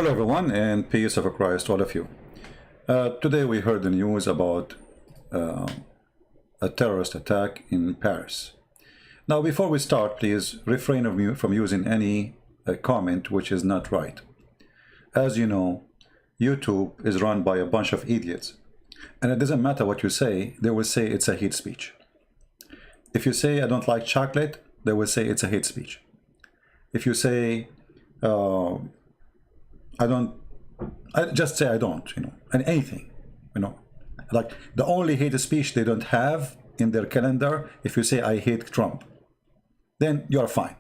Hello everyone, and peace of Christ to all of you. Today we heard the news about a terrorist attack in Paris. Now before we start, please refrain from using any comment which is not right. As you know, YouTube is run by a bunch of idiots, and it doesn't matter what you say, they will say it's a hate speech. If you say I don't like chocolate, they will say it's a hate speech. If you say I just say I don't, and anything, like the only hate speech they don't have in their calendar, if you say I hate Trump, then you're fine.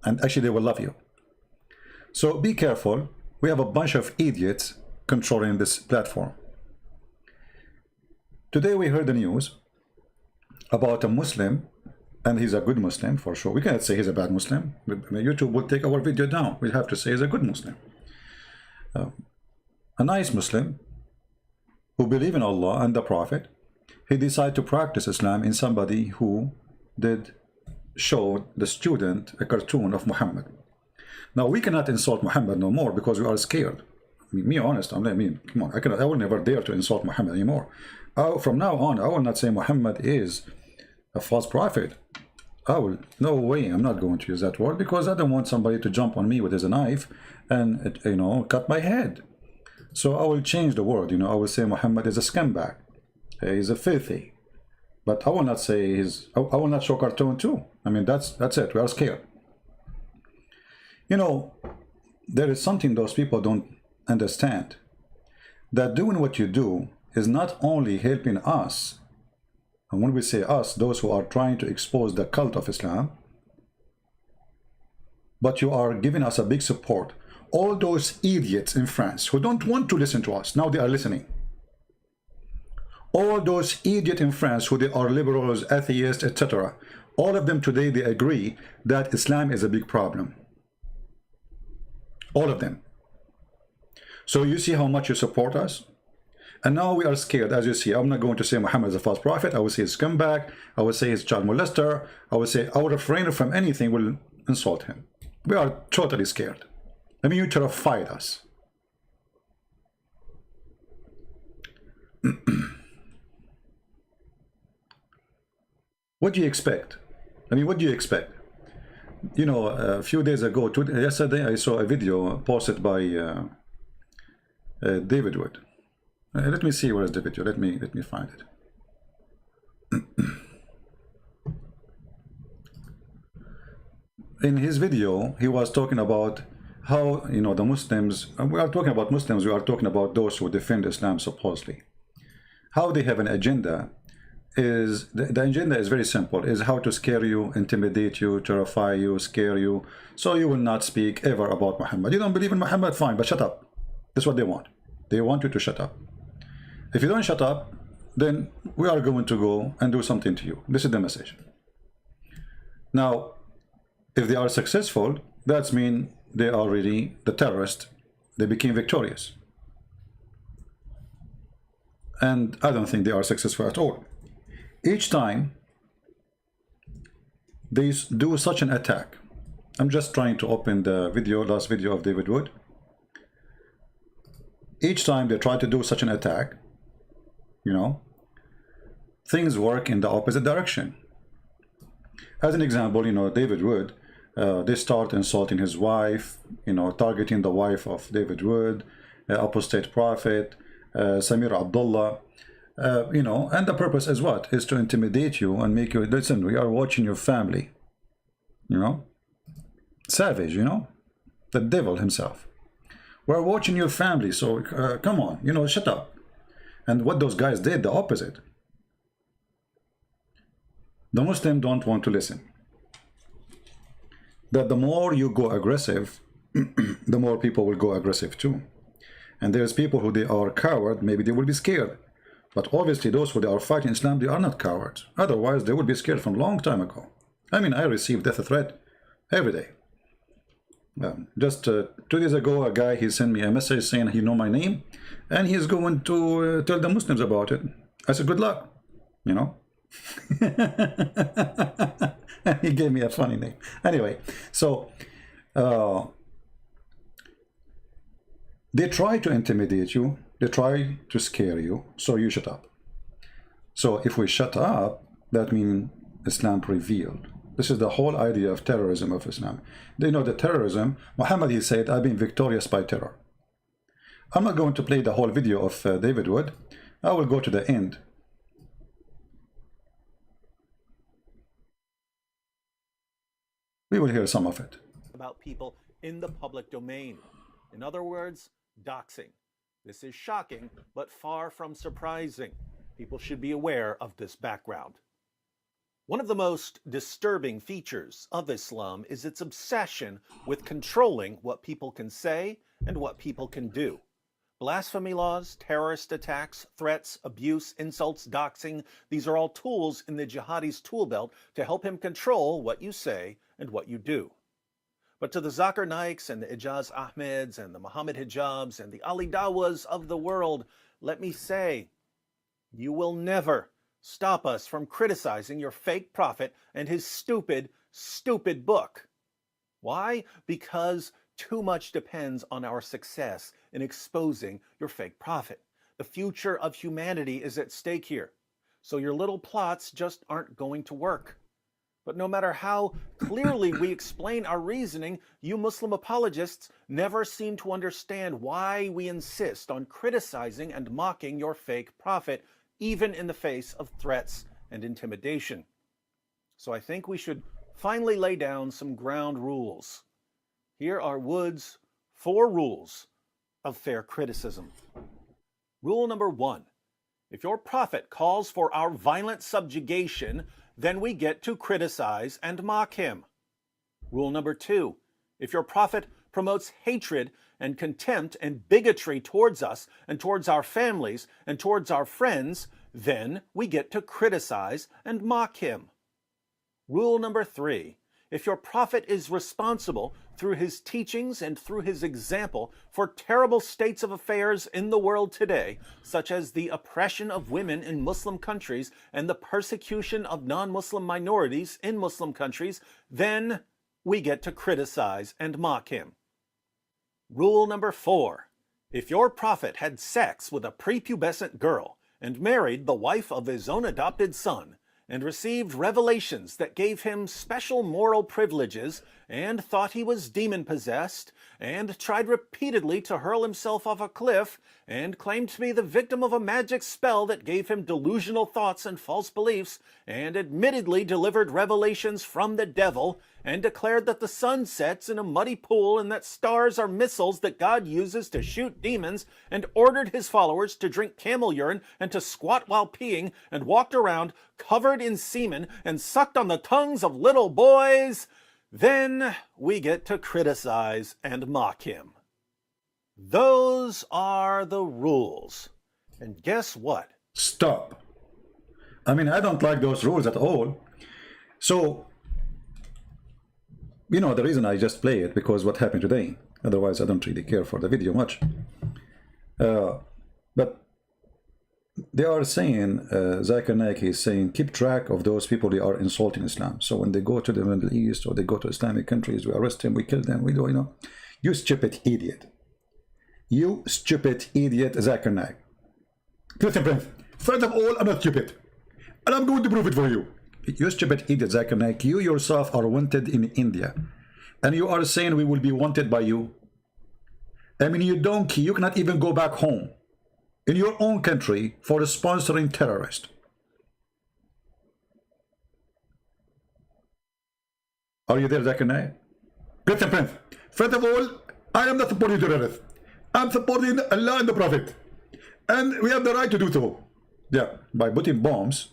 And actually they will love you. So be careful. We have a bunch of idiots controlling this platform. Today we heard the news about a Muslim, and he's a good Muslim for sure. We cannot say he's a bad Muslim. YouTube will take our video down. We have to say he's a good Muslim. A nice Muslim who believes in Allah and the Prophet. He decided to practice Islam in somebody who did show the student a cartoon of Muhammad. Now we cannot insult Muhammad no more because we are scared. Me honest, come on, I will never dare to insult Muhammad anymore. From now on, I will not say Muhammad is a false prophet. No way, I'm not going to use that word because I don't want somebody to jump on me with his knife and cut my head. So I will change the word. I will say Muhammad is a scumbag. He's a filthy. But I will not say I will not show cartoon too. That's it. We are scared. There is something those people don't understand. That doing what you do is not only helping us. And when we say us, those who are trying to expose the cult of Islam, but you are giving us a big support. All those idiots in France who don't want to listen to us, now they are listening. All those idiots in France who they are liberals, atheists, etc. All of them today, they agree that Islam is a big problem. All of them. So you see how much you support us? And now we are scared, as you see. I'm not going to say Muhammad is a false prophet. I will say he's a scumbag. I will say he's a child molester. I will say I will refrain from anything will insult him. We are totally scared. You terrified us. What do you expect? What do you expect? A few days ago, yesterday, I saw a video posted by David Wood. Let me see where is the video. Let me find it. In his video, he was talking about how the Muslims. We are talking about Muslims. We are talking about those who defend Islam supposedly. How they have an agenda is the agenda is very simple. Is how to scare you, intimidate you, terrify you, scare you, so you will not speak ever about Muhammad. You don't believe in Muhammad, fine, but shut up. That's what they want. They want you to shut up. If you don't shut up, then we are going to go and do something to you. This is the message. Now, if they are successful, that means they are really the terrorists. They became victorious. And I don't think they are successful at all. Each time they do such an attack, I'm just trying to open the video, last video of David Wood. Each time they try to do such an attack, things work in the opposite direction. As an example, David Wood, they start insulting his wife, targeting the wife of David Wood, apostate prophet, Samir Abdullah, and the purpose is what? Is to intimidate you and make you, listen, we are watching your family, savage, the devil himself. We're watching your family, so come on, shut up. And what those guys did, the opposite. The Muslims don't want to listen. That the more you go aggressive, the more people will go aggressive too. And there's people who they are coward, maybe they will be scared. But obviously those who they are fighting Islam, they are not cowards. Otherwise they would be scared from a long time ago. I receive death threat every day. Just 2 days ago, a guy, he sent me a message saying he know my name and he's going to tell the Muslims about it. I said, good luck, He gave me a funny name. Anyway, so They try to intimidate you, they try to scare you, so you shut up. So if we shut up, that means Islam prevailed. This is the whole idea of terrorism of Islam. They know that terrorism, Muhammad, he said, I've been victorious by terror. I'm not going to play the whole video of David Wood. I will go to the end. We will hear some of it. About people in the public domain. In other words, doxing. This is shocking, but far from surprising. People should be aware of this background. One of the most disturbing features of Islam is its obsession with controlling what people can say and what people can do. Blasphemy laws, terrorist attacks, threats, abuse, insults, doxing, these are all tools in the jihadi's tool belt to help him control what you say and what you do. But to the Zakir Naiks and the Ijaz Ahmeds and the Muhammad Hijabs and the Ali Dawas of the world, let me say, you will never stop us from criticizing your fake prophet and his stupid, stupid book. Why? Because too much depends on our success in exposing your fake prophet. The future of humanity is at stake here. So your little plots just aren't going to work. But no matter how clearly we explain our reasoning, you Muslim apologists never seem to understand why we insist on criticizing and mocking your fake prophet, even in the face of threats and intimidation. So I think we should finally lay down some ground rules. Here are Wood's 4 rules of fair criticism. Rule number 1. If your prophet calls for our violent subjugation, then we get to criticize and mock him. Rule number 2. If your prophet promotes hatred and contempt and bigotry towards us and towards our families and towards our friends, then we get to criticize and mock him. Rule number 3. If your prophet is responsible through his teachings and through his example for terrible states of affairs in the world today, such as the oppression of women in Muslim countries and the persecution of non-Muslim minorities in Muslim countries, then we get to criticize and mock him. Rule number 4. If your prophet had sex with a prepubescent girl and married the wife of his own adopted son, and received revelations that gave him special moral privileges, and thought he was demon-possessed, and tried repeatedly to hurl himself off a cliff, and claimed to be the victim of a magic spell that gave him delusional thoughts and false beliefs, and admittedly delivered revelations from the devil, and declared that the sun sets in a muddy pool and that stars are missiles that God uses to shoot demons, and ordered his followers to drink camel urine and to squat while peeing, and walked around covered in semen and sucked on the tongues of little boys, then we get to criticize and mock him. Those are the rules. And guess what? Stop. I mean, I don't like those rules at all. So, you know, the reason I just play it because what happened today. Otherwise, I don't really care for the video much. But they are saying, Zakir Naik is saying, keep track of those people who are insulting Islam. So when they go to the Middle East or they go to Islamic countries, we arrest them, we kill them, we do, you know. You stupid idiot. You stupid idiot, Zakir Naik. Listen, friend, first of all, I'm not stupid. And I'm going to prove it for you. You stupid idiot, Zakir Naik. You yourself are wanted in India. And you are saying we will be wanted by you. I mean, you donkey, you cannot even go back home in your own country for sponsoring terrorists. Are you there, Zakir Naik? Listen, friend. First of all, I am not supporting terrorists. I'm supporting Allah and the Prophet. And we have the right to do so. Yeah, by putting bombs,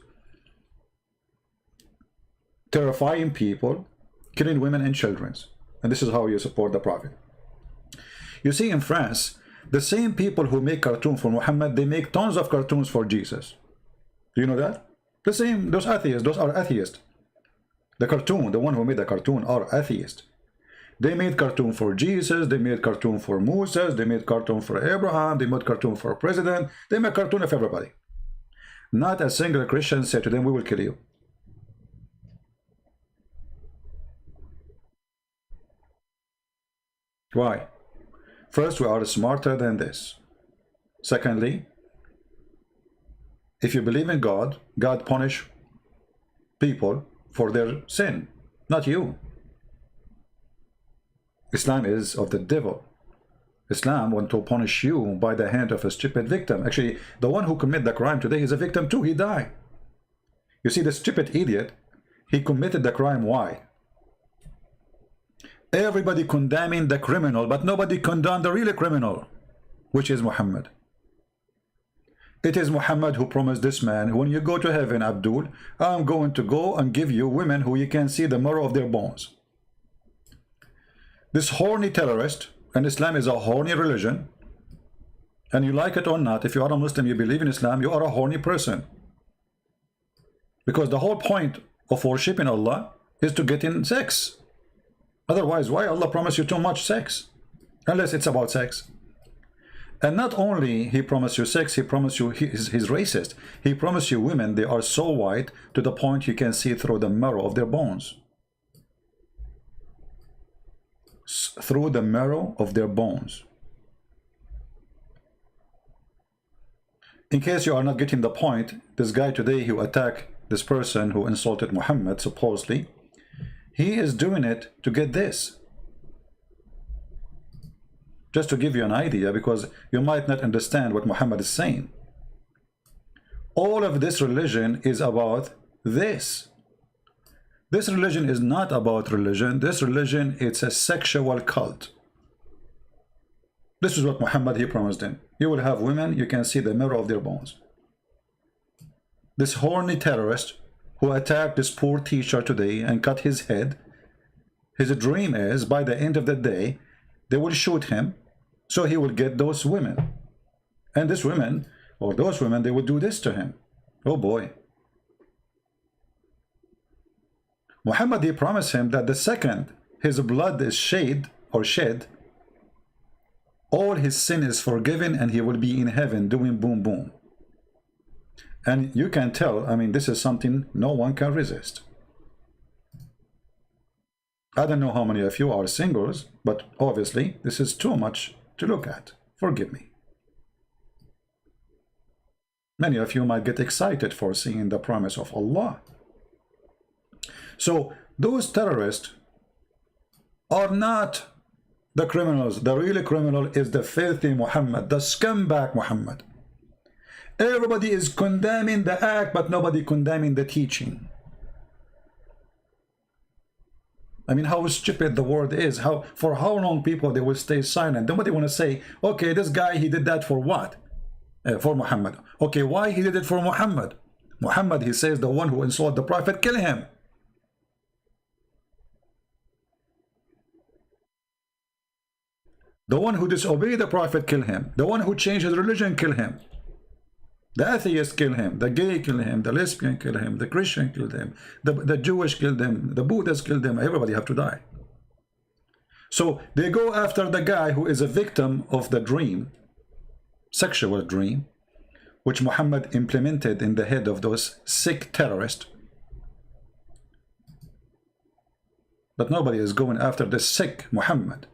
terrifying people, killing women and children. And this is how you support the Prophet. You see, in France, the same people who make cartoons for Muhammad, they make tons of cartoons for Jesus. Do you know that? The same, those atheists, those are atheists. The cartoon, the one who made the cartoon are atheists. They made cartoon for Jesus, they made cartoon for Moses, they made cartoon for Abraham, they made cartoon for a president, they made cartoon of everybody. Not a single Christian said to them, we will kill you. Why? First, we are smarter than this. Secondly, if you believe in God, God punish people for their sin, not you. Islam is of the devil. Islam want to punish you by the hand of a stupid victim. Actually, the one who committed the crime today is a victim too. He died. You see, the stupid idiot, he committed the crime. Why? Everybody condemning the criminal, but nobody condemned the real criminal, which is Muhammad. It is Muhammad who promised this man, when you go to heaven, Abdul, I'm going to go and give you women who you can see the marrow of their bones. This horny terrorist, and Islam is a horny religion, and you like it or not, if you are a Muslim, you believe in Islam, you are a horny person. Because the whole point of worshiping Allah is to get in sex. Otherwise, why Allah promise you too much sex? Unless it's about sex. And not only he promised you sex, he promised you, he's racist. He promised you women, they are so white to the point you can see through the marrow of their bones. Through the marrow of their bones. In case you are not getting the point, this guy today who attacked this person who insulted Muhammad, supposedly, he is doing it to get this. Just to give you an idea, because you might not understand what Muhammad is saying. All of this religion is about this. This religion is not about religion. This religion, it's a sexual cult. This is what Muhammad, he promised him. You will have women, you can see the marrow of their bones. This horny terrorist who attacked this poor teacher today and cut his head, his dream is, by the end of the day, they will shoot him, so he will get those women. And this women, or those women, they will do this to him. Oh boy. Muhammad, he promised him that the second his blood is shed, all his sin is forgiven and he will be in heaven doing boom boom. And you can tell, I mean, this is something no one can resist. I don't know how many of you are singles, but obviously this is too much to look at. Forgive me. Many of you might get excited for seeing the promise of Allah. So those terrorists are not the criminals. The real criminal is the filthy Muhammad, the scumbag Muhammad. Everybody is condemning the act, but nobody condemning the teaching. I mean, how stupid the world is. For how long people they will stay silent? Nobody want to say, okay, this guy, he did that for what? For Muhammad. Okay, why he did it for Muhammad? Muhammad, he says, the one who insulted the Prophet, kill him. The one who disobeyed the Prophet, kill him. The one who changed his religion, kill him. The atheist kill him, the gay kill him, the lesbian kill him, the Christian kill him, the Jewish kill them, the Buddhist kill them. Everybody have to die. So they go after the guy who is a victim of the dream, sexual dream, which Muhammad implemented in the head of those sick terrorists. But nobody is going after the sick Muhammad.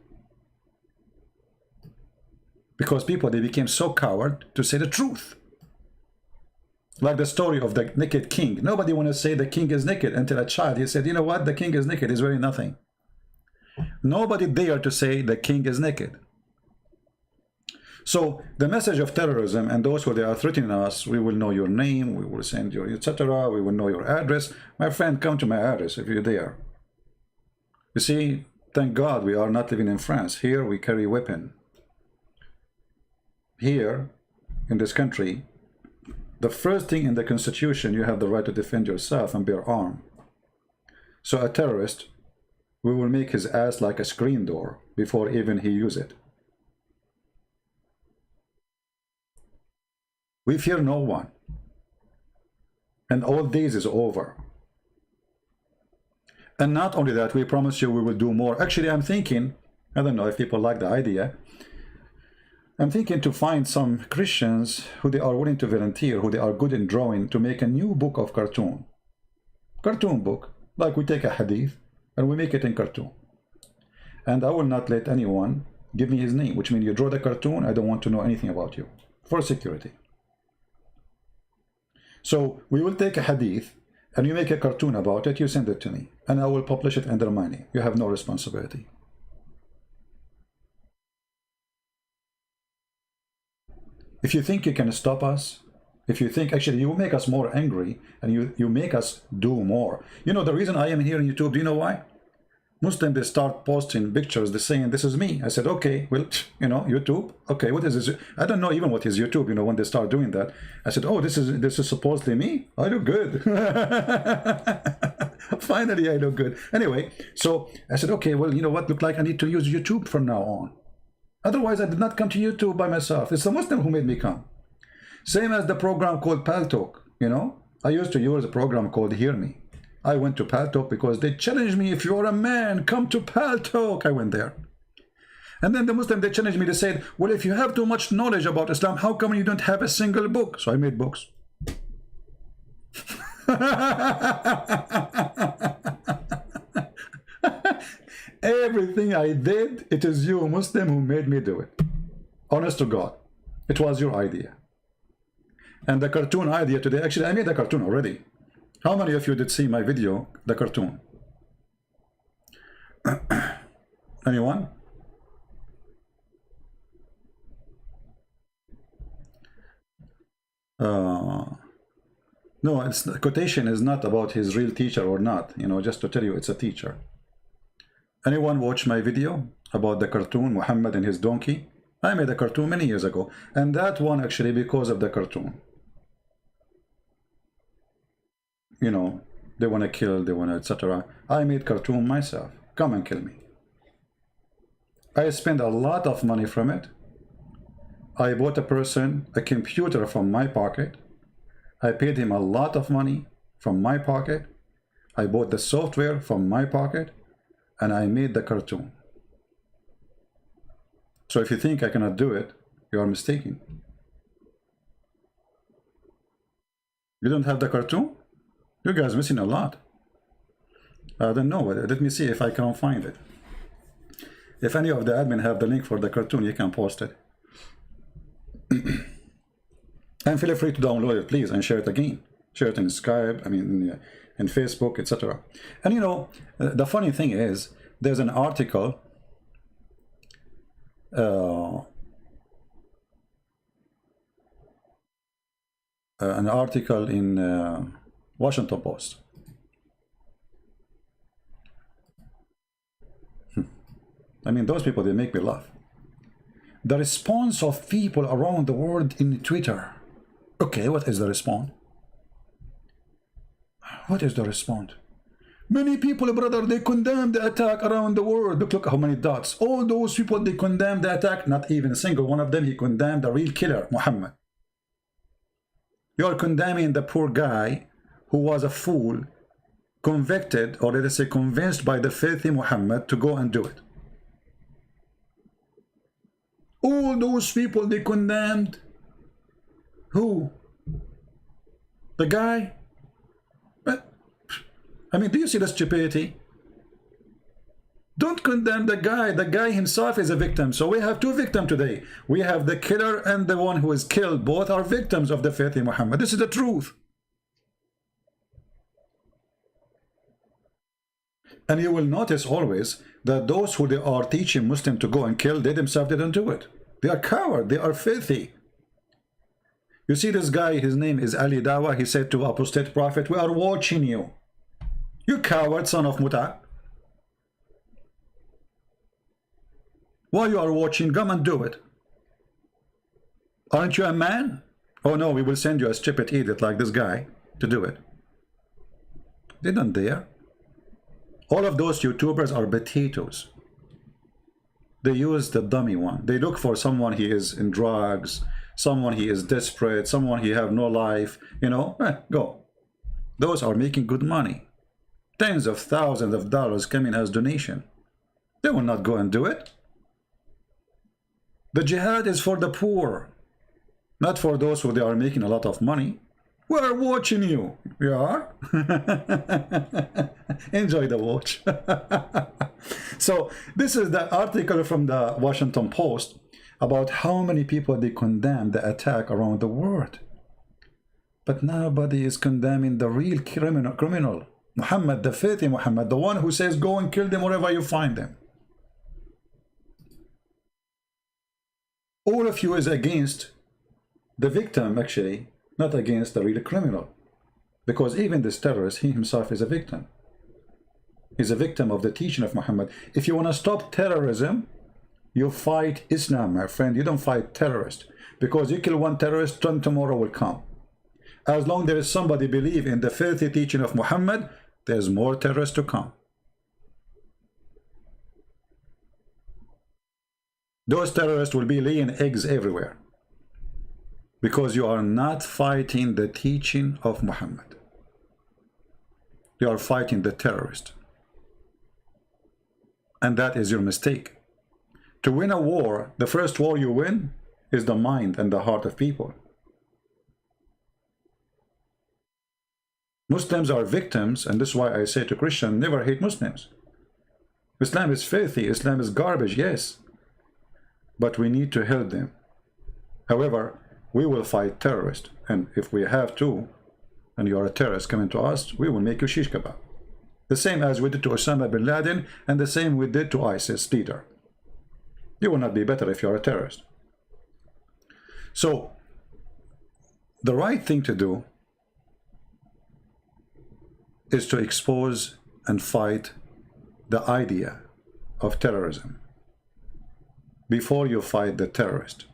Because people, they became so coward to say the truth. Like the story of the naked king. Nobody want to say the king is naked until a child. He said, you know what? The king is naked. He's wearing nothing. Nobody dare to say the king is naked. So the message of terrorism and those who they are threatening us, we will know your name, we will send you, etc. We will know your address. My friend, come to my address if you're there. You see, thank God we are not living in France. Here we carry weapon. Here in this country, the first thing in the Constitution, you have the right to defend yourself and bear arms. So a terrorist, we will make his ass like a screen door before even he use it. We fear no one. And all days is over. And not only that, we promise you we will do more. Actually, I'm thinking, I don't know if people like the idea, I'm thinking to find some Christians who they are willing to volunteer, who they are good in drawing, to make a new book of cartoon. Cartoon book. Like we take a hadith and we make it in cartoon. And I will not let anyone Give me his name, which means you draw the cartoon. I don't want to know anything about you for security. So we will take a hadith and you make a cartoon about it, you send it to me, and I will publish it under my name. You have no responsibility. If you think you can stop us, if you think actually you make us more angry and you make us do more. You know, the reason I am here on YouTube, do you know why? Muslims, they start posting pictures, they're saying this is me. I said, okay, well, you know, YouTube, okay, what is this? I don't know even what is YouTube, you know, when they start doing that. I said, oh, this is supposedly me. I look good. Finally, I look good. Anyway, so I said, okay, well, you know what, look like I need to use YouTube from now on. Otherwise, I did not come to YouTube by myself. It's the Muslim who made me come. Same as the program called Paltalk, you know. I used to use a program called Hear Me. I went to Paltalk because they challenged me, if you're a man, come to Paltalk. I went there. And then the Muslim, they challenged me, they said, well, if you have too much knowledge about Islam, how come you don't have a single book? So I made books. Everything I did, it is you, Muslim, who made me do it. Honest to God, it was your idea. And the cartoon idea today, actually, I made a cartoon already. How many of you did see my video, the cartoon? Anyone? No, it's the quotation is not about his real teacher or not, you know, just to tell you it's a teacher. Anyone watch my video about the cartoon, Muhammad and his donkey? I made a cartoon many years ago, and that one actually because of the cartoon. You know, they want to kill, they want to, etc. I made cartoon myself. Come and kill me. I spent a lot of money from it. I bought a person a computer from my pocket. I paid him a lot of money from my pocket. I bought the software from my pocket, and I made the cartoon. So if you think I cannot do it, you are mistaken. You don't have the cartoon? You guys missing a lot. I don't know. Let me see if I can find it. If any of the admin have the link for the cartoon, you can post it. And feel free to download it, please, and share it again. Share it in Skype, I mean, in Facebook, etc. And you know, the funny thing is, there's an article in Washington Post. I mean, those people, they make me laugh. The response of people around the world in Twitter. Okay, what is the response? What is the response? Many people, brother, they condemn the attack around the world. Look how many dots. All those people, they condemn the attack. Not even a single one of them, he condemned the real killer, Muhammad. You are condemning the poor guy who was a fool, convicted, or let us say convinced by the filthy Muhammad to go and do it. All those people, they condemned who? The guy? I mean, do you see the stupidity? Don't condemn the guy. The guy himself is a victim. So we have two victims today. We have the killer and the one who is killed. Both are victims of the filthy Muhammad. This is the truth. And you will notice always that those who they are teaching Muslims to go and kill, they themselves didn't do it. They are cowards. They are filthy. You see this guy, his name is Ali Dawa. He said to apostate prophet, we are watching you. You coward, son of Muta. While you are watching, come and do it. Aren't you a man? Oh no, we will send you a stupid idiot like this guy to do it. They don't dare. All of those YouTubers are potatoes. They use the dummy one. They look for someone he is in drugs, someone he is desperate, someone he have no life, you know, go. Those are making good money. Tens of thousands of dollars coming as donation. They will not go and do it. The jihad is for the poor, not for those who they are making a lot of money. We are watching you. You are? Enjoy the watch. So this is the article from the Washington Post about how many people they condemn the attack around the world. But nobody is condemning the real criminal. Muhammad, the faithful Muhammad, the one who says go and kill them wherever you find them. All of you is against the victim, actually, not against the real criminal. Because even this terrorist, he himself is a victim. He's a victim of the teaching of Muhammad. If you want to stop terrorism, you fight Islam, my friend. You don't fight terrorists. Because you kill one terrorist, 10 tomorrow will come. As long as there is somebody believe in the filthy teaching of Muhammad, there's more terrorists to come. Those terrorists will be laying eggs everywhere. Because you are not fighting the teaching of Muhammad. You are fighting the terrorist. And that is your mistake. To win a war, the first war you win is the mind and the heart of people. Muslims are victims, and this is why I say to Christians, never hate Muslims. Islam is filthy, Islam is garbage, yes. But we need to help them. However, we will fight terrorists, and if we have to, and you are a terrorist coming to us, we will make you shish kebab. The same as we did to Osama bin Laden, and the same we did to ISIS leader. You will not be better if you are a terrorist. So, the right thing to do is to expose and fight the idea of terrorism before you fight the terrorist.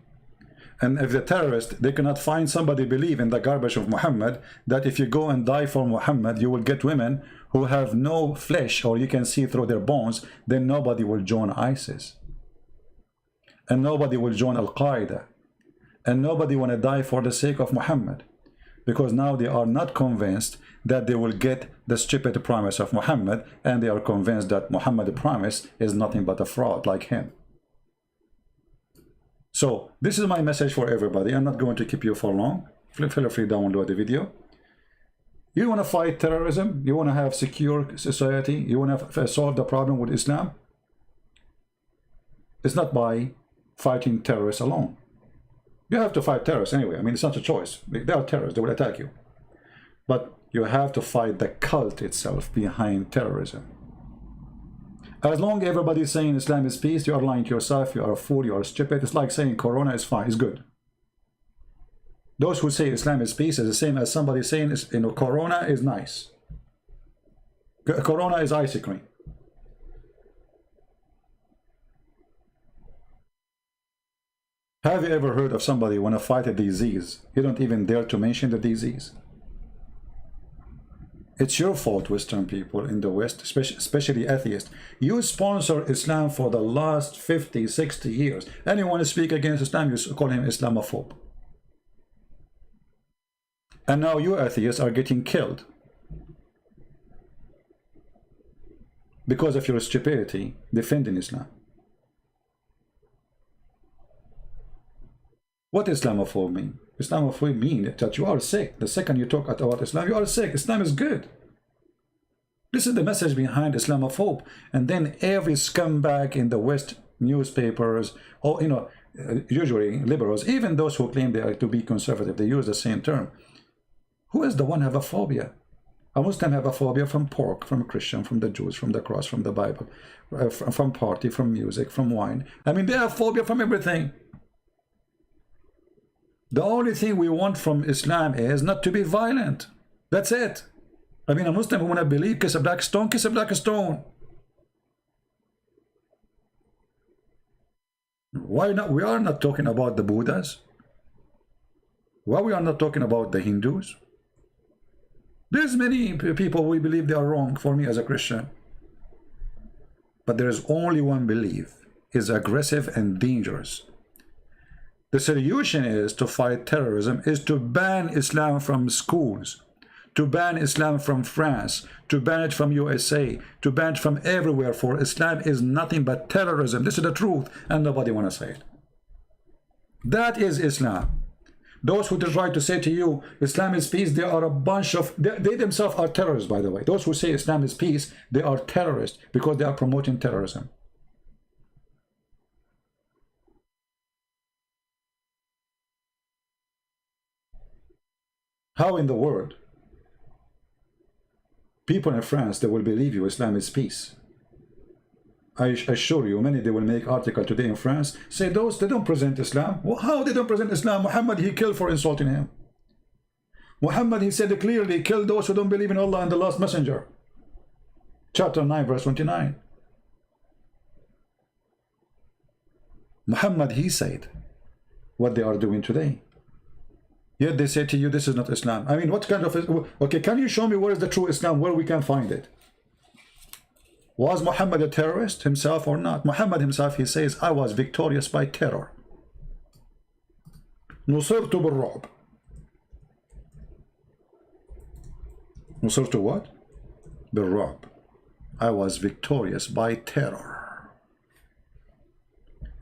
And if the terrorist, they cannot find somebody believe in the garbage of Muhammad, that if you go and die for Muhammad, you will get women who have no flesh or you can see through their bones, then nobody will join ISIS. And nobody will join Al-Qaeda. And nobody want to die for the sake of Muhammad. Because now they are not convinced that they will get the stupid promise of Muhammad, and they are convinced that Muhammad's promise is nothing but a fraud like him. So this is my message for everybody. I'm not going to keep you for long. Feel free to download the video. You want to fight terrorism? You want to have secure society? You want to solve the problem with Islam? It's not by fighting terrorists alone. You have to fight terrorists anyway. I mean, it's not a choice. They are terrorists. They will attack you. But you have to fight the cult itself behind terrorism. As long as everybody is saying Islam is peace, you are lying to yourself, you are a fool, you are stupid. It's like saying Corona is fine, is good. Those who say Islam is peace is the same as somebody saying Corona is nice. Corona is ice cream. Have you ever heard of somebody want to fight a disease? You don't even dare to mention the disease. It's your fault, Western people in the West, especially atheists. You sponsor Islam for the last 50, 60 years. Anyone who speaks against Islam, you call him Islamophobe. And now you atheists are getting killed because of your stupidity defending Islam. What Islamophobe mean? Islamophobe mean that you are sick. The second you talk about Islam, you are sick. Islam is good. This is the message behind Islamophobe. And then every scumbag in the West newspapers, or usually liberals, even those who claim they are to be conservative, they use the same term. Who is the one have a phobia? A Muslim have a phobia from pork, from Christian, from the Jews, from the cross, from the Bible, from party, from music, from wine. I mean, they have phobia from everything. The only thing we want from Islam is not to be violent. That's it. I mean, a Muslim who want to believe, kiss a black stone, kiss a black stone. Why not? We are not talking about the Buddhas. Why we are not talking about the Hindus? There's many people we believe they are wrong for me as a Christian. But there is only one belief, is aggressive and dangerous. The solution is to fight terrorism, is to ban Islam from schools, to ban Islam from France, to ban it from USA, to ban it from everywhere, for Islam is nothing but terrorism. This is the truth, and nobody want to say it. That is Islam. Those who try to say to you, Islam is peace, they are a bunch of, they themselves are terrorists, by the way. Those who say Islam is peace, they are terrorists because they are promoting terrorism. How in the world people in France, they will believe you Islam is peace? I assure you, many, they will make article today in France, say those, they don't present Islam. Well, how they don't present Islam? Muhammad, he killed for insulting him. Muhammad, he said clearly, kill those who don't believe in Allah and the last messenger. Chapter 9, verse 29. Muhammad, he said what they are doing today. Yet they say to you, this is not Islam. I mean, what kind of... Okay, can you show me where is the true Islam, where we can find it? Was Muhammad a terrorist himself or not? Muhammad himself, he says, I was victorious by terror. نصرت بالرعب. نصرت what? بالرعب. I was victorious by terror.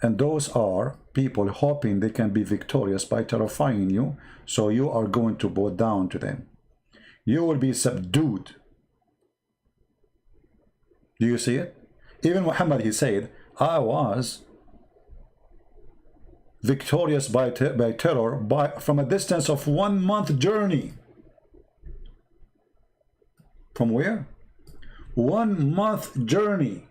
And those are people hoping they can be victorious by terrifying you, so you are going to bow down to them. You will be subdued. Do you see it? Even Muhammad, he said, I was victorious by terror from a distance of 1 month journey. From where? 1 month journey.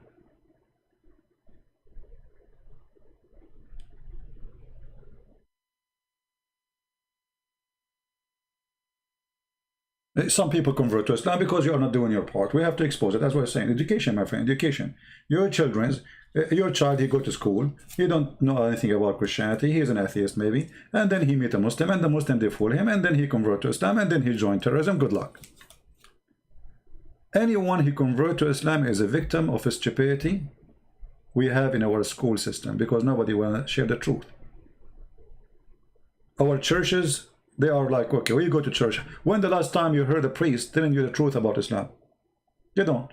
Some people convert to Islam because you are not doing your part. We have to expose it. That's what I'm saying. Education, my friend, education. Your child, he go to school. He don't know anything about Christianity. He is an atheist maybe. And then he meet a Muslim, and the Muslim, they fool him. And then he convert to Islam, and then he join terrorism. Good luck. Anyone who convert to Islam is a victim of stupidity we have in our school system, because nobody will share the truth. Our churches, they are like, okay, well, you go to church. When the last time you heard a priest telling you the truth about Islam? You don't.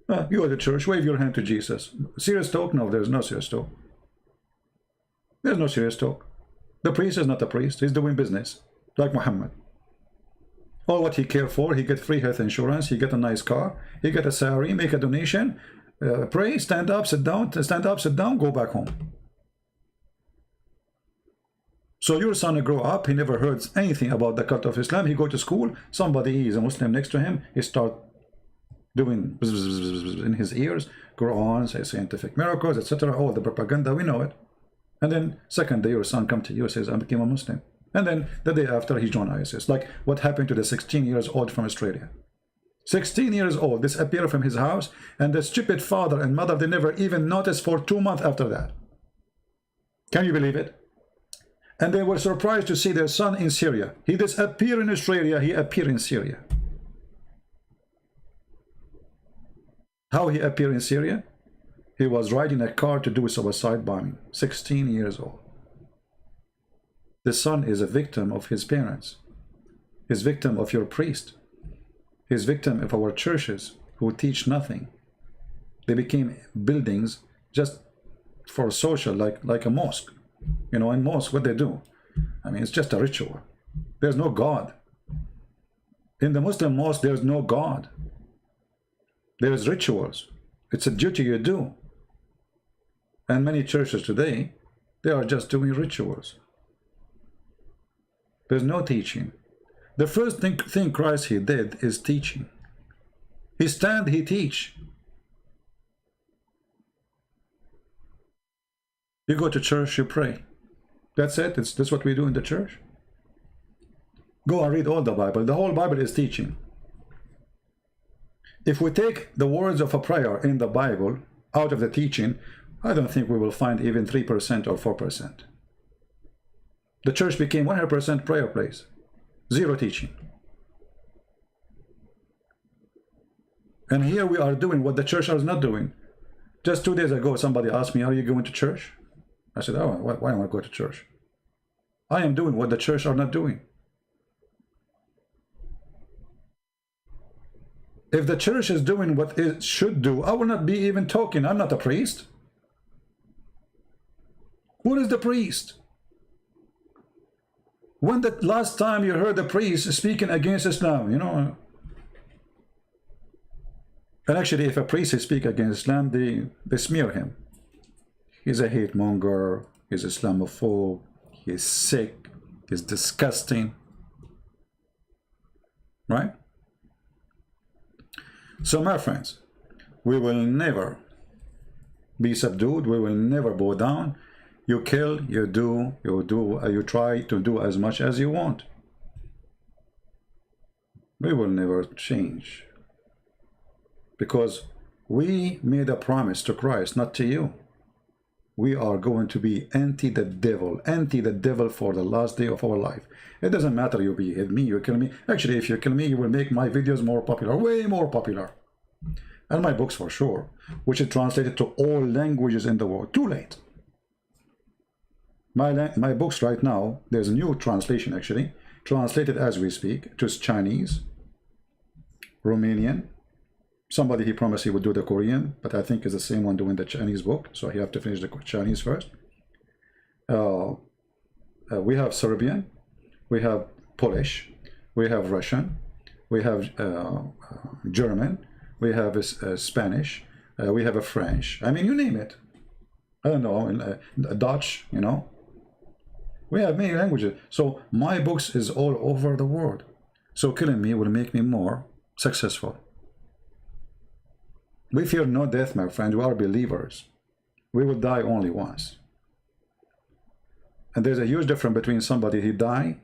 You go to church, wave your hand to Jesus. Serious talk? No, there's no serious talk. There's no serious talk. The priest is not a priest. He's doing business, like Muhammad. All what he cared for, he get free health insurance, he get a nice car, he get a salary, make a donation, pray, stand up, sit down, go back home. So your son grow up, he never heard anything about the cult of Islam. He go to school, somebody is a Muslim next to him, he start doing in his ears, Quran, say scientific miracles, etc. All the propaganda, we know it. And then second day your son come to you and says, I became a Muslim. And then the day after he joined ISIS. Like what happened to the 16 years old from Australia. 16 years old, disappeared from his house, and the stupid father and mother, they never even noticed for 2 months after that. Can you believe it? And they were surprised to see their son in Syria. He disappeared in Australia, he appeared in Syria. How he appeared in Syria? He was riding a car to do a suicide bombing. 16 years old. The son is a victim of his parents. He's victim of your priest. He's victim of our churches who teach nothing. They became buildings just for social, like a mosque. You know, in mosque, what they do? I mean, it's just a ritual. There's no God. In the Muslim mosque, there's no God. There's rituals. It's a duty you do. And many churches today, they are just doing rituals. There's no teaching. The first thing Christ he did is teaching. He stand, he teach. You go to church, you pray. That's it. That's what we do in the church. Go and read all the Bible. The whole Bible is teaching. If we take the words of a prayer in the Bible out of the teaching, I don't think we will find even 3% or 4%. The church became 100% prayer place. Zero teaching. And here we are doing what the church is not doing. Just 2 days ago, somebody asked me, are you going to church? I said, oh, why don't I go to church? I am doing what the church are not doing. If the church is doing what it should do, I will not be even talking. I'm not a priest. What is the priest? When the last time you heard a priest speaking against Islam, you know? And actually, if a priest speaks against Islam, they smear him. He's a hate monger, he's Islamophobe, he's sick, he's disgusting. right? So my friends, we will never be subdued. We will never bow down. You kill, you try to do as much as you want. We will never change, because we made a promise to Christ, not to you. We are going to be anti the devil for the last day of our life. It doesn't matter, you behead me, you kill me. Actually, if you kill me, you will make my videos more popular, way more popular. And my books for sure, which is translated to all languages in the world. Too late. My books right now, there's a new translation actually, translated as we speak, to Chinese, Romanian. Somebody, he promised he would do the Korean, but I think it's the same one doing the Chinese book, so he have to finish the Chinese first. We have Serbian, we have Polish, we have Russian, we have German, we have Spanish, we have a French. I mean, you name it. I don't know, Dutch, you know. We have many languages. So my books is all over the world. So killing me will make me more successful. We fear no death, my friend. We are believers. We will die only once. And there's a huge difference between somebody who died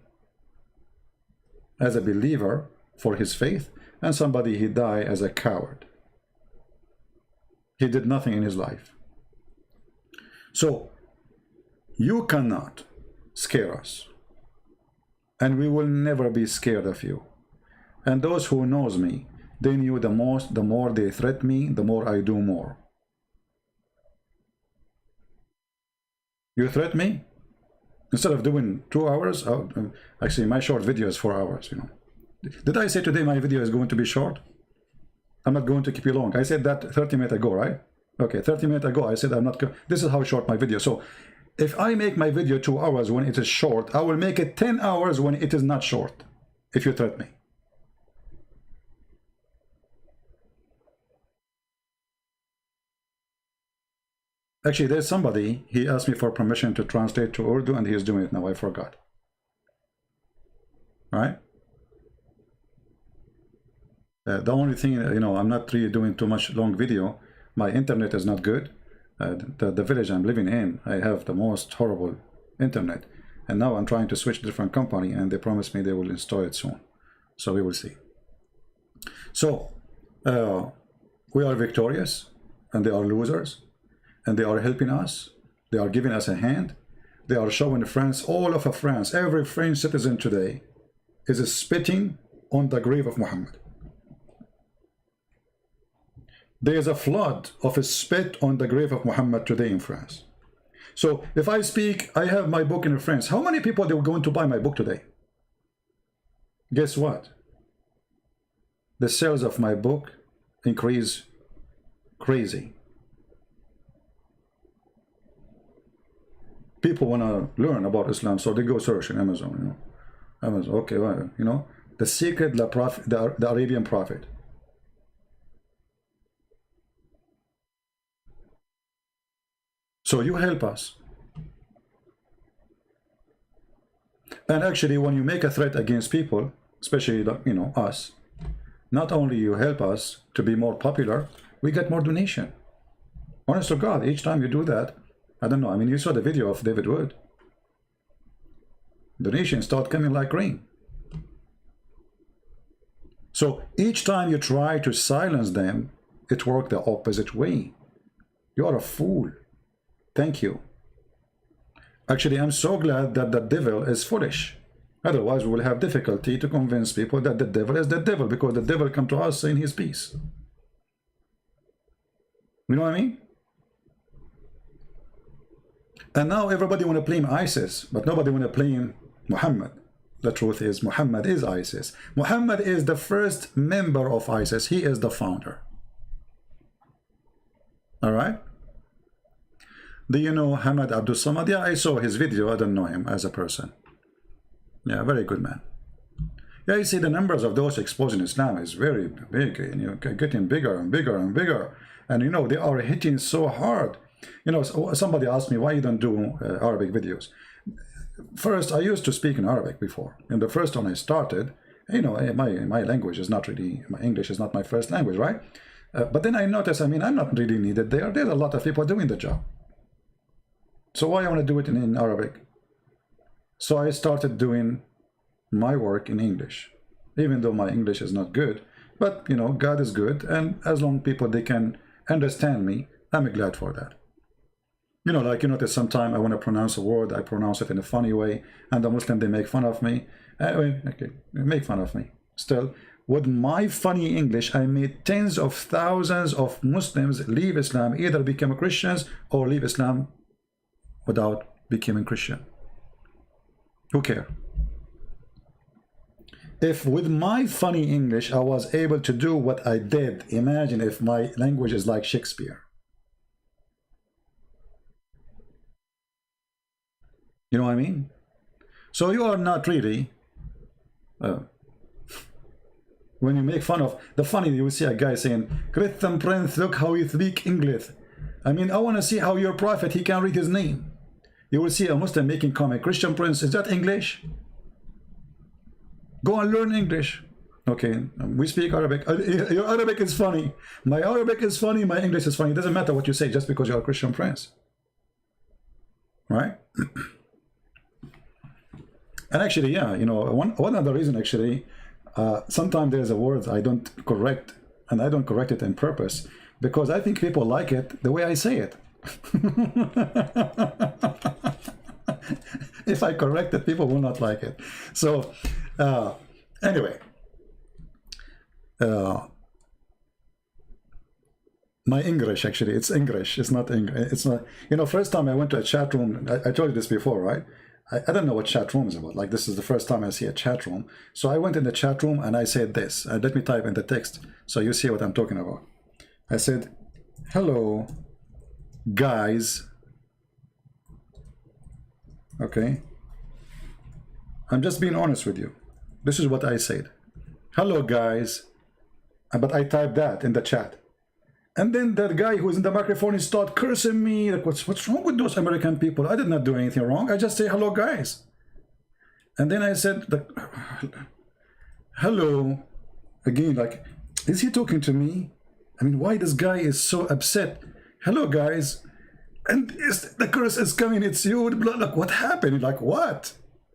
as a believer for his faith and somebody who died as a coward. He did nothing in his life. So you cannot scare us, and we will never be scared of you. And those who knows me, they knew the more they threat me, the more I do more. You threat me, instead of doing 2 hours, actually my short video is 4 hours, you know. Did I say today my video is going to be short? I'm not going to keep you long. I said that 30 minutes ago, right? Okay, 30 minutes ago I said I'm not going. This is how short my video. So if I make my video 2 hours when it is short, I will make it 10 hours when it is not short, if you threat me. Actually, there's somebody, he asked me for permission to translate to Urdu, and he's doing it now. I forgot. Right? The only thing, you know, I'm not really doing too much long video. My internet is not good. The village I'm living in, I have the most horrible internet. And now I'm trying to switch different company, and they promised me they will install it soon. So we will see. So, we are victorious, and they are losers. And they are helping us. They are giving us a hand. They are showing France, all of France, every French citizen today is spitting on the grave of Muhammad. There is a flood of spit on the grave of Muhammad today in France. So if I speak, I have my book in France. How many people are going to buy my book today? Guess what? The sales of my book increase crazy. People want to learn about Islam, so they go search in Amazon, you know. Amazon, okay, well, you know, the secret, the Arabian prophet. So you help us. And actually, when you make a threat against people, especially, you know, us, not only you help us to be more popular, we get more donation. Honest to God, each time you do that, I don't know, I mean, you saw the video of David Wood. Donations start coming like rain. So each time you try to silence them, it works the opposite way. You are a fool. Thank you. Actually, I'm so glad that the devil is foolish. Otherwise, we will have difficulty to convince people that the devil is the devil, because the devil come to us saying his peace. You know what I mean? And now everybody want to blame ISIS, but nobody want to blame Muhammad. The truth is, Muhammad is ISIS. Muhammad is the first member of ISIS. He is the founder. All right? Do you know Hamad Abdul Samad? Yeah, I saw his video. I don't know him as a person. Yeah, very good man. Yeah, you see the numbers of those exposing Islam is very big, and you're getting bigger and bigger and bigger. And you know, they are hitting so hard. You know, somebody asked me why you don't do Arabic videos. First, I used to speak in Arabic before. And the first one I started, You know, my language is not really, my English is not my first language, right? But then I noticed, I mean, I'm not really needed there. There's a lot of people doing the job. So why I want to do it in Arabic? So I started doing my work in English, even though my English is not good. But, you know, God is good. And as long as people, they can understand me, I'm glad for that. You know, like you notice sometimes I want to pronounce a word, I pronounce it in a funny way, and the Muslim, they make fun of me. Anyway, okay, make fun of me. Still, with my funny English, I made tens of thousands of Muslims leave Islam, either become Christians or leave Islam without becoming Christian. Who cares? If with my funny English I was able to do what I did, imagine if my language is like Shakespeare. You know what I mean? So you are not really, when you make fun of, the funny, you will see a guy saying, Christian Prince, look how you speak English. I mean, I want to see how your prophet, he can read his name. You will see a Muslim making comment, Christian Prince, is that English? Go and learn English. Okay, we speak Arabic. Your Arabic is funny. My Arabic is funny, my English is funny. It doesn't matter what you say just because you're a Christian Prince. Right? And actually, yeah, you know, one other reason actually, sometimes there's a word I don't correct, and I don't correct it on purpose, because I think people like it the way I say it. If I correct it, people will not like it. So, anyway, my English, actually, it's English. It's not English. It's not, you know, first time I went to a chat room, I told you this before, right? I don't know what chat room is about. Like, this is the first time I see a chat room. So I went in the chat room and I said this. Let me type in the text so you see what I'm talking about. I said, hello, guys. Okay. I'm just being honest with you. This is what I said. Hello, guys. But I typed that in the chat. And then that guy who was in the microphone, he started cursing me. Like, what's wrong with those American people? I did not do anything wrong. I just say, hello, guys. And then I said, hello. Again, like, is he talking to me? I mean, why this guy is so upset? Hello, guys. And the curse is coming. It's you. Like, what happened? Like, what?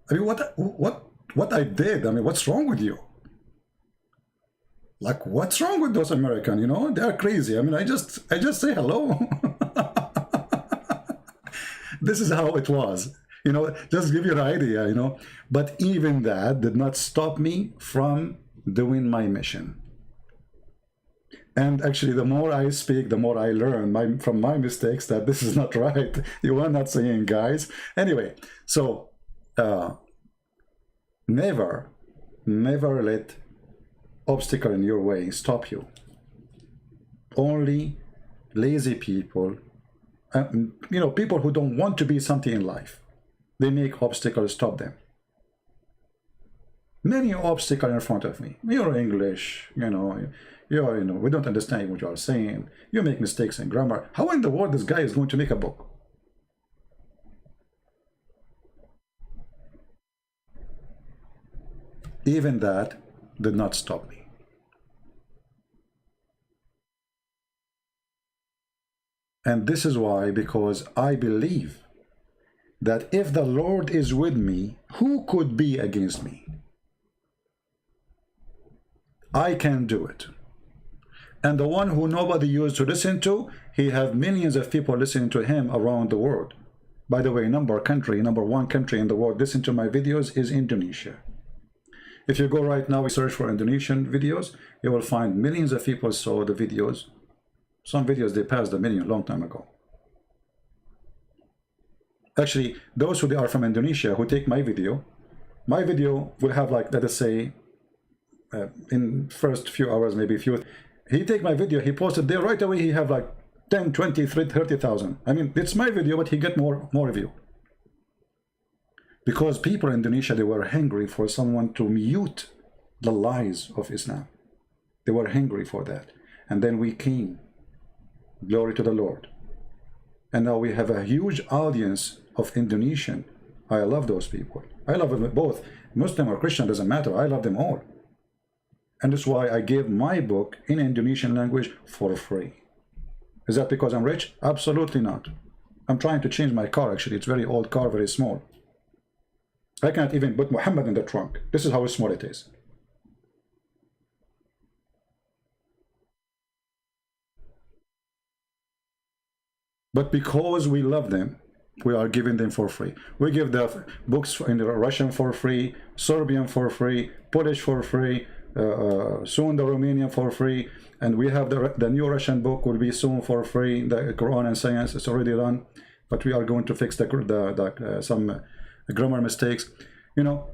I mean, what I did? I mean, what's wrong with you? Like, what's wrong with those Americans? You know, they're crazy. I mean, I just say hello. This is how it was. You know, just give you an idea, you know. But even that did not stop me from doing my mission. And actually, the more I speak, the more I learn from my mistakes that this is not right. You are not saying, guys. Anyway, so never let obstacle in your way stop you. Only lazy people, you know, people who don't want to be something in life, they make obstacles stop them. Many obstacles in front of me. You're English, you know, we don't understand what you are saying. You make mistakes in grammar. How in the world this guy is going to make a book? Even that did not stop me. And this is why, because I believe that if the Lord is with me, who could be against me? I can do it. And the one who nobody used to listen to, he have millions of people listening to him around the world. By the way, number one country in the world listen to my videos is Indonesia. If you go right now and search for Indonesian videos, you will find millions of people saw the videos. Some videos, they passed a million a long time ago. Actually, those who are from Indonesia who take my video will have, like, let us say, in first few hours, maybe he take my video, he posted there right away, he have like 10, 20, 30,000. I mean, it's my video, but he get more view. Because people in Indonesia, they were hungry for someone to mute the lies of Islam. They were hungry for that. And then we came. Glory to the Lord. And now we have a huge audience of Indonesian. I love those people. I love them both. Muslim or Christian, doesn't matter. I love them all. And that's why I gave my book in Indonesian language for free. Is that because I'm rich? Absolutely not. I'm trying to change my car, actually. It's a very old car, very small. I can't even put Mohammed in the trunk. This is how small it is. But because we love them, we are giving them for free. We give the books in Russian for free, Serbian for free, Polish for free, soon the Romanian for free, and we have the new Russian book will be soon for free. The Quran and Science is already done, but we are going to fix some grammar mistakes. You know,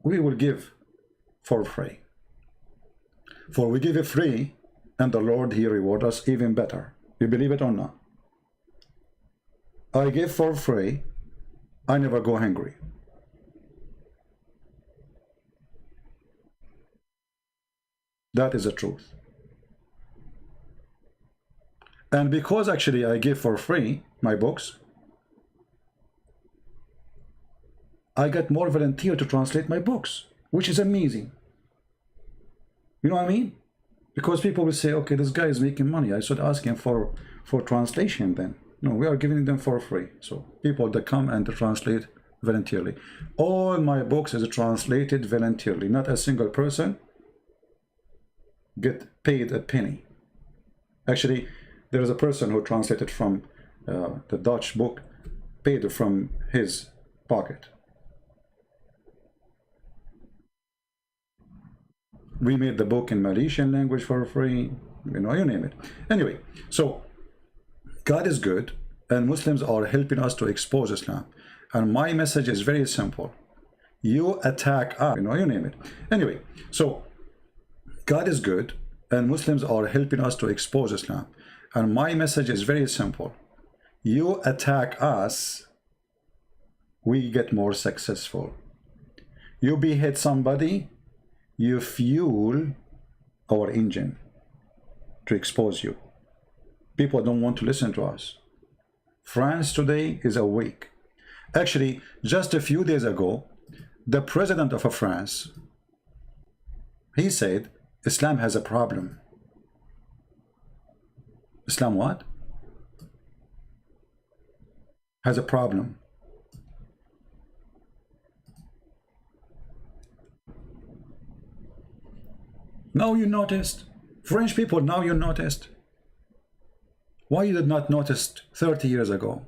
we will give for free. For we give it free, and the Lord, He reward us even better. You believe it or not? I give for free, I never go hungry. That is the truth. And because actually I give for free my books, I get more volunteer to translate my books, which is amazing. You know what I mean? Because people will say, okay, this guy is making money. I should ask him for translation then. No, we are giving them for free. So people that come and translate voluntarily. All my books is translated voluntarily. Not a single person get paid a penny. Actually, there is a person who translated from the Dutch book, paid from his pocket. We made the book in Malaysian language for free. You know, you name it. Anyway, so God is good, and Muslims are helping us to expose Islam. And my message is very simple. You attack us, you know, you name it. Anyway, so God is good, and Muslims are helping us to expose Islam. And my message is very simple. You attack us, we get more successful. You behead somebody, you fuel our engine to expose you. People don't want to listen to us. France today is awake. Actually, just a few days ago, the president of France, he said, Islam has a problem. Islam what? Has a problem. Now you noticed. French people, now you noticed. Why you did not notice 30 years ago?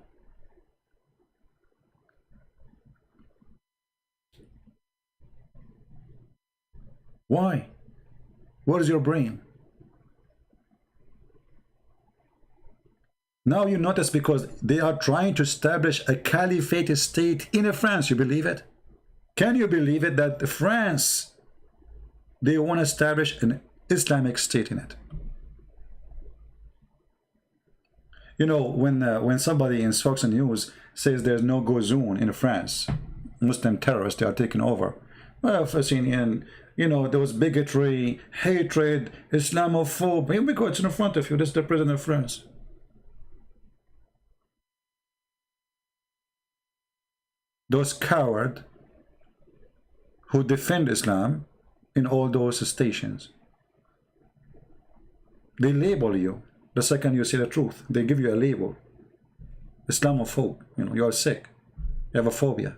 Why? What is your brain? Now you notice because they are trying to establish a caliphate state in France. You believe it? Can you believe it that France, they want to establish an Islamic state in it? You know, when somebody in Fox News says there's no go zone in France, Muslim terrorists, they are taking over. Well, Fassinian, you know, there was bigotry, hatred, Islamophobia. Because it's in front of you. This is the president of France. Those cowards who defend Islam in all those stations, they label you. The second you say the truth, they give you a label. Islamophobe, you know, you are sick. You have a phobia.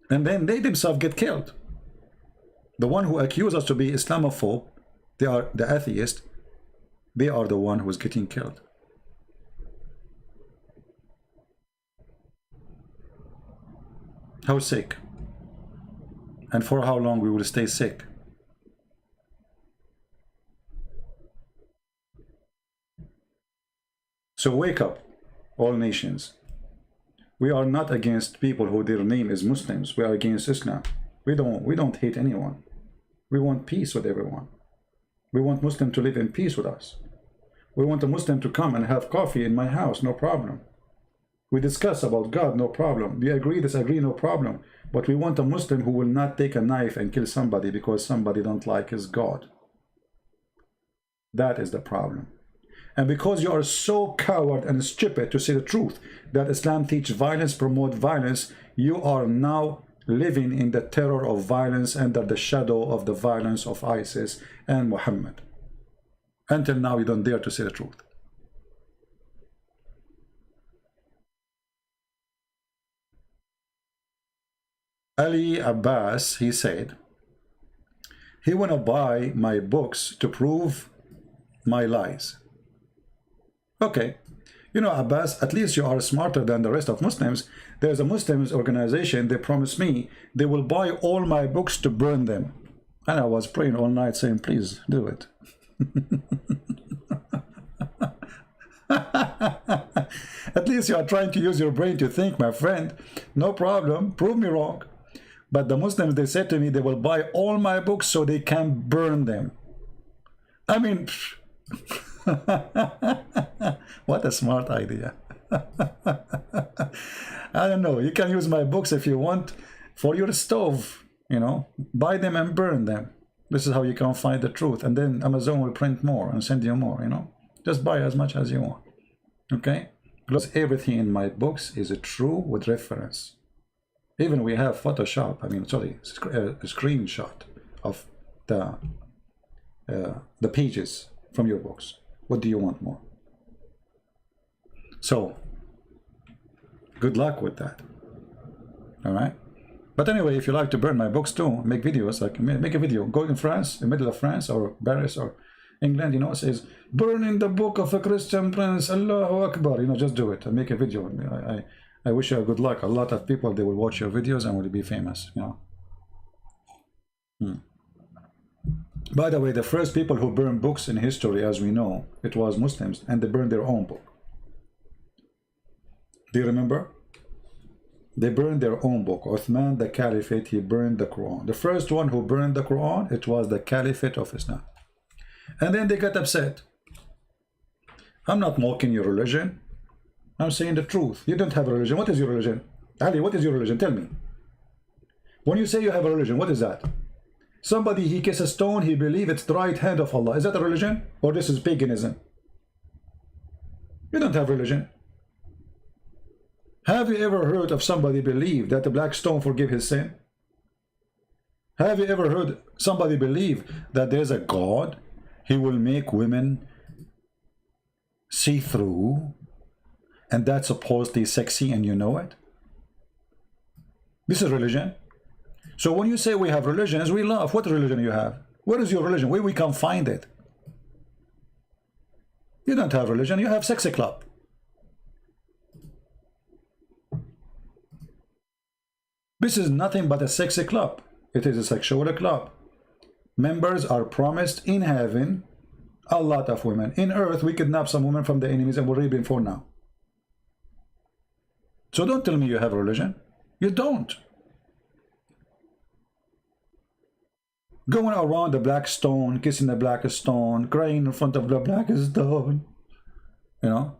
And then they themselves get killed. The one who accuse us to be Islamophobe, they are the atheist, they are the one who is getting killed. How sick? And for how long we will stay sick? So wake up, all nations. We are not against people who their name is Muslims. We are against Islam. We don't hate anyone. We want peace with everyone. We want Muslim to live in peace with us. We want a Muslim to come and have coffee in my house, no problem. We discuss about God, no problem. We agree, disagree, no problem. But we want a Muslim who will not take a knife and kill somebody because somebody don't like his God. That is the problem. And because you are so coward and stupid to say the truth, that Islam teaches violence, promote violence, you are now living in the terror of violence under the shadow of the violence of ISIS and Muhammad. Until now, you don't dare to say the truth. Ali Abbas, he said, he wanna buy my books to prove my lies. Okay, you know, Abbas, at least you are smarter than the rest of Muslims. There's a Muslims organization, they promised me they will buy all my books to burn them. And I was praying all night saying, please do it. At least you are trying to use your brain to think, my friend. No problem, prove me wrong. But the Muslims, they said to me, they will buy all my books so they can burn them. I mean, what a smart idea. I don't know, you can use my books if you want for your stove, you know, buy them and burn them. This is how you can find the truth. And then Amazon will print more and send you more, you know. Just buy as much as you want, okay? Because everything in my books is true with reference. Even we have Photoshop, I mean, sorry, a screenshot of the pages from your books. What do you want more? So, good luck with that. All right? But anyway, if you like to burn my books too, make videos, like make a video, go in France, in the middle of France or Paris or England, you know, says, burning the book of a Christian prince, Allahu Akbar, you know, just do it and make a video. I wish you good luck. A lot of people, they will watch your videos and will be famous, you know. By the way, the first people who burned books in history, as we know, it was Muslims, and they burned their own book. Do you remember? They burned their own book. Uthman, the Caliphate, he burned the Quran. The first one who burned the Quran, it was the Caliphate of Islam. And then they got upset. I'm not mocking your religion. I'm saying the truth. You don't have a religion. What is your religion? Ali, what is your religion? Tell me. When you say you have a religion, what is that? Somebody, he kisses a stone, he believes it's the right hand of Allah. Is that a religion? Or this is paganism? You don't have religion. Have you ever heard of somebody believe that the black stone forgive his sin? Have you ever heard somebody believe that there's a God? He will make women see through, and that's supposedly sexy and you know it? This is religion. So when you say we have religions, we laugh. What religion you have? Where is your religion? Where we can find it? You don't have religion, you have sexy club. This is nothing but a sexy club. It is a sexual club. Members are promised in heaven a lot of women. In earth, we kidnap some women from the enemies and we're raping for now. So don't tell me you have a religion. You don't. Going around the black stone, kissing the black stone, crying in front of the black stone. You know?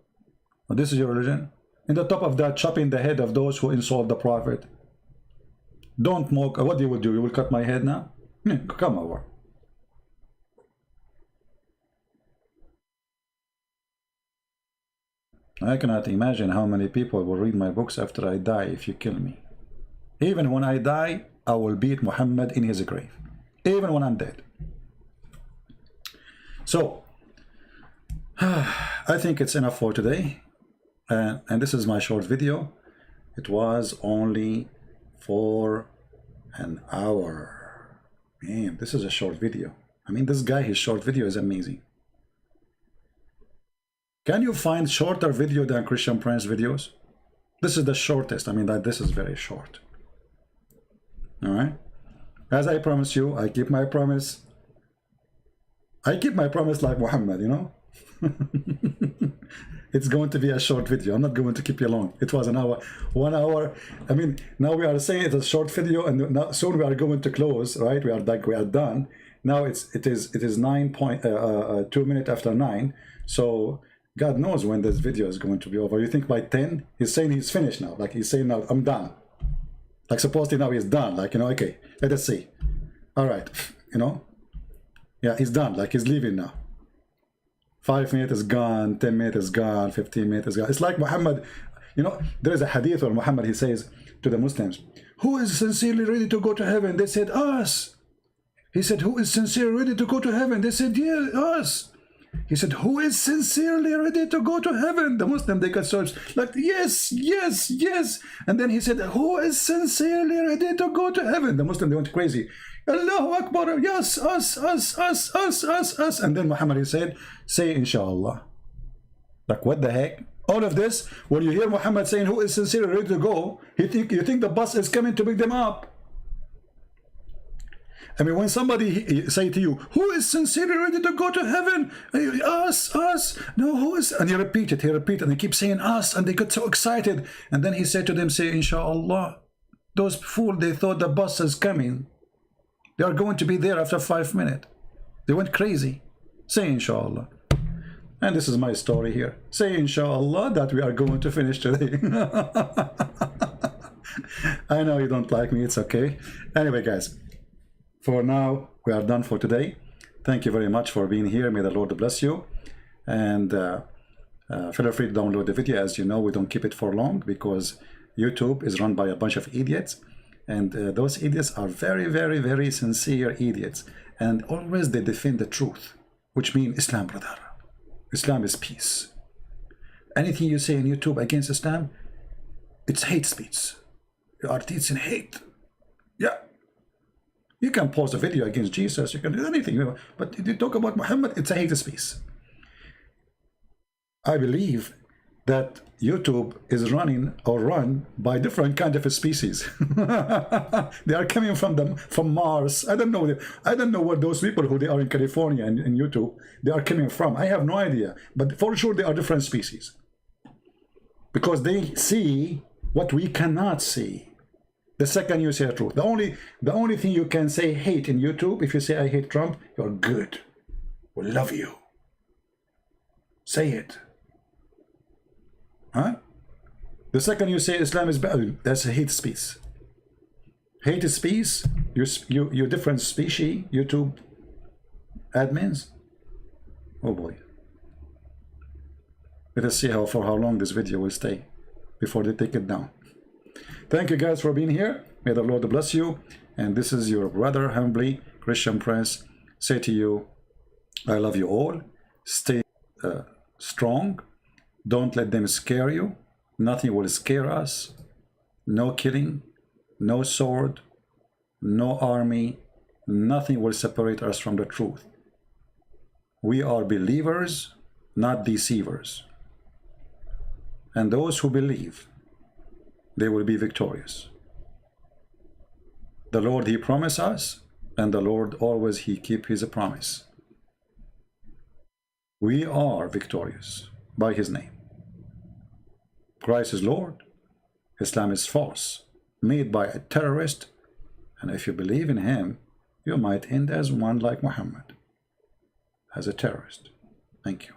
Well, this is your religion. In the top of that, chopping the head of those who insult the Prophet. Don't mock. What you will do? You will cut my head now? Come over. I cannot imagine how many people will read my books after I die if you kill me. Even when I die, I will beat Muhammad in his grave. Even when I'm dead. So, I think it's enough for today. And this is my short video. It was only for an hour. Man, this is a short video. I mean, this guy, his short video is amazing. Can you find shorter video than Christian Prince videos? This is the shortest. I mean, this is very short. All right. As I promised you, I keep my promise. I keep my promise like Muhammad, you know. It's going to be a short video. I'm not going to keep you long. It was an hour, 1 hour. I mean, now we are saying it's a short video, and now, soon we are going to close, right? We are done. Now it is 2 minutes after 9. So God knows when this video is going to be over. You think by 10? He's saying he's finished now. Like he's saying now, I'm done. Like supposedly now he's done. Like, you know, okay, let us see. All right, you know. Yeah, he's done. Like he's leaving now. 5 minutes is gone, 10 minutes is gone, 15 minutes is gone. It's like Muhammad, You know, there is a hadith where Muhammad, he says to the Muslims, who is sincerely ready to go to heaven? They said, us. He said, who is sincerely ready to go to heaven? They said, yeah, us. He said, who is sincerely ready to go to heaven? The Muslim, they got so like, yes, yes, yes. And then he said, who is sincerely ready to go to heaven? The Muslim, they went crazy. Allahu Akbar, yes, us. And then Muhammad, he said, say inshallah. Like, what the heck? All of this, when you hear Muhammad saying, who is sincerely ready to go, you think the bus is coming to pick them up. I mean, when somebody say to you, who is sincerely ready to go to heaven? Us. No, who is? And he repeat, and he keeps saying us, and they got so excited. And then he said to them, say, inshallah. Those fools, they thought the bus is coming. They are going to be there after 5 minutes. They went crazy. Say, inshallah. And this is my story here. Say, inshallah, that we are going to finish today. I know you don't like me. It's okay. Anyway, guys. For now, we are done for today. Thank you very much for being here. May the Lord bless you. And feel free to download the video. As you know, we don't keep it for long because YouTube is run by a bunch of idiots. And those idiots are very, very, very sincere idiots. And always they defend the truth, which means Islam, brother. Islam is peace. Anything you say on YouTube against Islam, it's hate speech. You are teaching hate. Yeah. You can post a video against Jesus, you can do anything, you know, but if you talk about Muhammad, it's a hate speech. I believe that YouTube is run by different kind of species. They are coming from Mars. I don't know what those people who they are in California and in YouTube, they are coming from. I have no idea, but for sure they are different species. Because they see what we cannot see. The second you say the truth, the only thing you can say hate in YouTube, if you say I hate Trump, you're good. We love you. Say it. Huh? The second you say Islam is bad, that's a hate speech. Hate speech, you different species, YouTube admins. Oh boy. Let us see for how long this video will stay before they take it down. Thank you guys for being here. May the Lord bless you. And this is your brother, humbly, Christian Prince, say to you, I love you all. Stay strong. Don't let them scare you. Nothing will scare us. No killing, no sword, no army. Nothing will separate us from the truth. We are believers, not deceivers. And those who believe, they will be victorious. The Lord, he promised us, and the Lord always, he keep his promise. We are victorious by his name. Christ is Lord. Islam is false, made by a terrorist. And if you believe in him, you might end as one like Muhammad, as a terrorist. Thank you.